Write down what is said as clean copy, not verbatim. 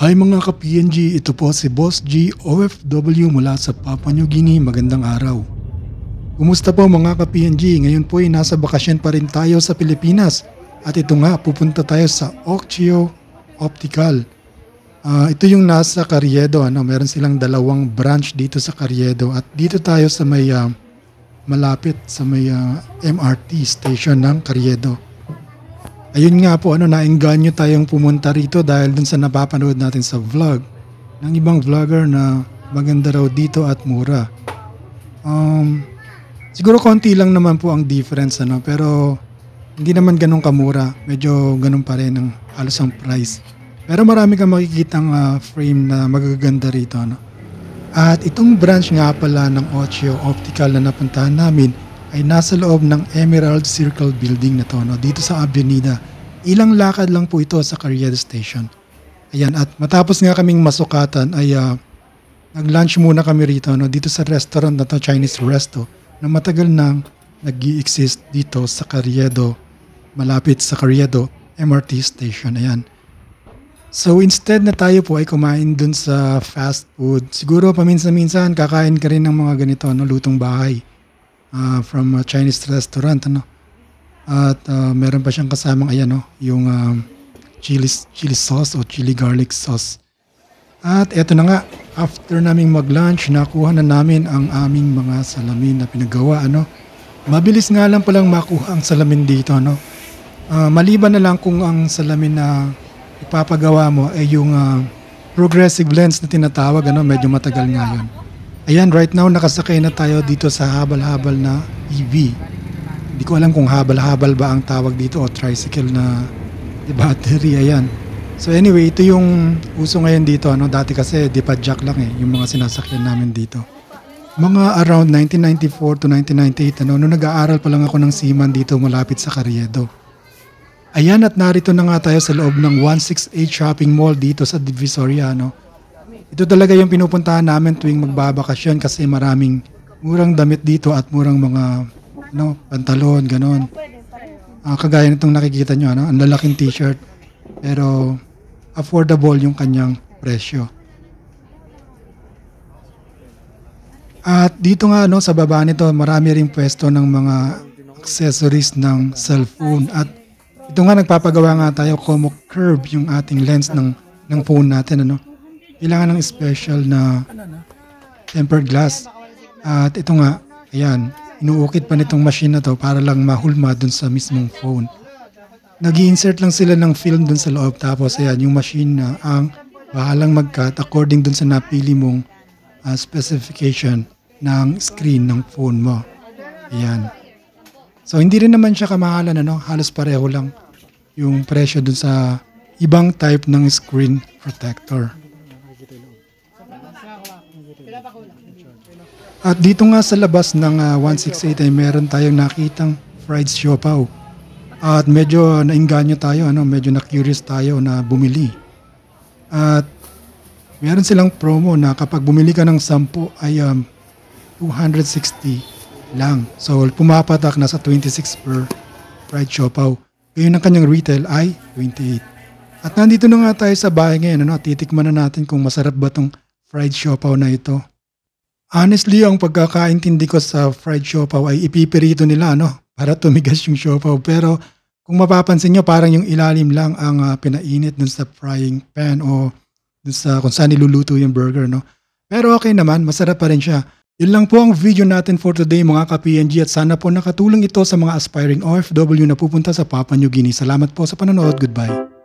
Hi mga ka-PNG, ito po si Boss G, OFW mula sa Papua New Guinea. Magandang araw. Kumusta po mga ka-PNG? Ngayon po ay nasa bakasyon pa rin tayo sa Pilipinas. At ito nga, pupunta tayo sa Occhio Optical. Ito yung nasa Carriedo. Meron silang dalawang branch dito sa Carriedo. At dito tayo sa may malapit sa may MRT station ng Carriedo. Ayun nga po, naengganyo tayong pumunta rito dahil dun sa napapanood natin sa vlog ng ibang vlogger na maganda raw dito at mura. Siguro konti lang naman po ang difference, pero hindi naman ganun kamura. Medyo ganun pa rin ang halos ang price. Pero marami kang makikitang frame na magaganda rito. At itong branch nga pala ng Occhio Optical na napuntahan namin ay nasa loob ng Emerald Circle Building na to, dito sa Avenida. Ilang lakad lang po ito sa Carriedo Station. Ayan, at matapos nga kaming masukatan ay nag-lunch muna kami rito, dito sa restaurant na to, Chinese Resto, na matagal nang nag-i-exist dito sa Carriedo, malapit sa Carriedo MRT Station. Ayan. So instead na tayo po ay kumain dun sa fast food, siguro paminsan-minsan kakain ka rin ng mga ganito, lutong bahay. From a Chinese restaurant, at meron pa siyang kasamang yung chili sauce o chili garlic sauce. At eto na nga, after naming mag-lunch, nakuha na namin ang aming mga salamin na pinagawa. Mabilis nga lang palang makuha ang salamin dito. Maliban na lang kung ang salamin na ipapagawa mo ay yung progressive lens na tinatawag, medyo matagal nga yun. Ayan, right now nakasakay na tayo dito sa habal-habal na EV. Hindi ko alam kung habal-habal ba ang tawag dito o tricycle na battery. Ayan. So anyway, ito yung uso ngayon dito. Dati kasi dipadjak lang yung mga sinasakyan namin dito. Mga around 1994 to 1998, nung nag-aaral pa lang ako ng seaman dito malapit sa Carriedo. Ayan, at narito na nga tayo sa loob ng 168 Shopping Mall dito sa Divisoria. Ito talaga yung pinupuntahan namin tuwing magbabakasyon kasi maraming murang damit dito at murang mga pantalon, ganon. Kagaya nitong nakikita nyo, ang lalaking t-shirt pero affordable yung kanyang presyo. At dito nga sa baba nito marami ring pwesto ng mga accessories ng cellphone. At ito nga nagpapagawa nga tayo como curve yung ating lens ng phone natin. Kailangan ng special na tempered glass. At ito nga, ayan, inuukit pa nitong machine na to para lang mahulma dun sa mismong phone. Nag-i-insert lang sila ng film dun sa loob, tapos ayan, yung machine na ang bahalang mag-cut according dun sa napili mong specification ng screen ng phone mo. Ayan. So hindi rin naman siya kamahalan, halos pareho lang yung presyo dun sa ibang type ng screen protector. At dito nga sa labas ng 168 ay meron tayong nakitang fried siopaw. At medyo nainganyo tayo, medyo na-curious tayo na bumili. At meron silang promo na kapag bumili ka ng 10 ay 260 lang. So pumapatak na sa 26 per fried siopaw. Ngayon ang kanyang retail ay 28. At nandito na nga tayo sa bahay ngayon, titikman na natin kung masarap ba tong fried siopaw na ito. Honestly, ang pagkakaintindi ko sa fried siopaw ay ipipirito nila para tumigas yung siopaw. Pero kung mapapansin nyo, parang yung ilalim lang ang pinainit dun sa frying pan o dun sa kung saan niluluto yung burger. Pero okay naman, masarap pa rin siya. Yun lang po ang video natin for today mga ka-PNG, at sana po nakatulong ito sa mga aspiring OFW na pupunta sa Papua New Guinea. Salamat po sa panonood. Goodbye.